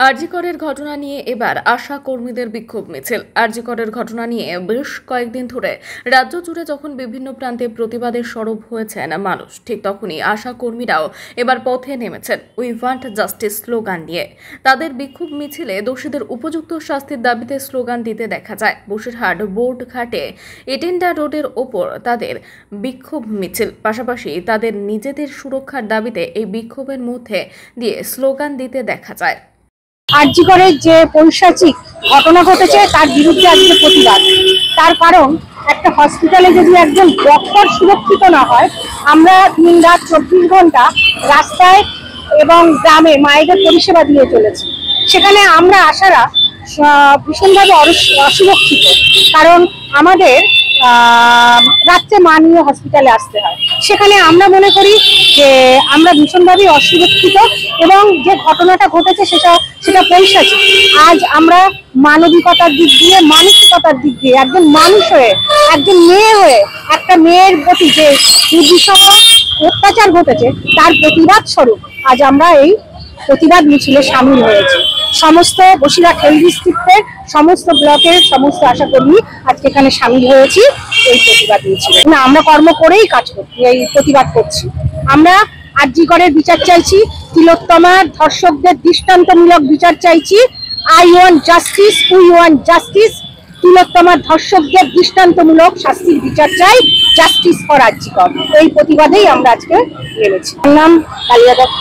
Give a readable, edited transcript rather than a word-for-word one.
আরজিকরের ঘটনা নিয়ে এবার আশা কর্মীদের বিক্ষোভ মিছিল। আরজিকরের ঘটনা নিয়ে বেশ কয়েকদিন ধরে রাজ্য জুড়ে যখন বিভিন্ন প্রান্তে প্রতিবাদের সরব হয়েছেন মানুষ, ঠিক তখনই আশা কর্মীরাও এবার পথে নেমেছেন উই ওয়ান্ট জাস্টিস স্লোগান নিয়ে। তাদের বিক্ষোভ মিছিলে দোষীদের উপযুক্ত শাস্তির দাবিতে স্লোগান দিতে দেখা যায়। বসিরহাট বোর্ড ঘাটে এটেন্ডা রোডের ওপর তাদের বিক্ষোভ মিছিল, পাশাপাশি তাদের নিজেদের সুরক্ষার দাবিতে এই বিক্ষোভের মধ্যে দিয়ে স্লোগান দিতে দেখা যায়। আরজিকরের যে পৈশাচিক ঘটনা ঘটেছে তার বিরুদ্ধে আজকে প্রতিবাদ। তার কারণ, একটা হসপিটালে যদি একজন ডক্টর সুরক্ষিত না হয়, আমরা দিন রাত 24 ঘন্টা রাস্তায় এবং গ্রামে মায়েদের পরিষেবা দিয়ে চলেছি। সেখানে আমরা আশারা ভীষণভাবে অসুরক্ষিত, কারণ আমাদের রাত্রে মা নিয়ে হসপিটালে আসতে হয়। সেখানে আমরা মনে করি যে আমরা ভীষণভাবে অসুরক্ষিত এবং যে ঘটনাটা ঘটেছে সেটা পৈশাচিক। আজ আমরা মানবিকতার দিক দিয়ে, মানসিকতার দিক দিয়ে একজন মানুষ হয়ে, একজন মেয়ে হয়ে, একটা মেয়ের প্রতি যে দুর্বিষহ অত্যাচার ঘটেছে তার প্রতিবাদ স্বরূপ আজ আমরা এই প্রতিবাদ মিছিলে সামিল হয়েছি। সমস্ত বসিরহাট হেলথ ডিস্ট্রিক্টের সমস্ত ব্লকের সমস্ত আশাকর্মী আজকে এখানে সামিল হয়েছি এই প্রতিবাদ মিছিলে। না, আমরা কর্ম করেই কাজ করছি, এই প্রতিবাদ করছি। আমরা আরজিকরের বিচার চাইছি, তিলোত্তমার ধর্ষকদের দৃষ্টান্তমূলক বিচার চাইছি। I want justice, we want justice. তিলোত্তমার ধর্ষকদের দৃষ্টান্তমূলক শাস্তির বিচার চাই, জাস্টিস ফর আরজিকর। এই প্রতিবাদেই আমরা আজকে নেমেছি। নাম কালিয়া দত্ত।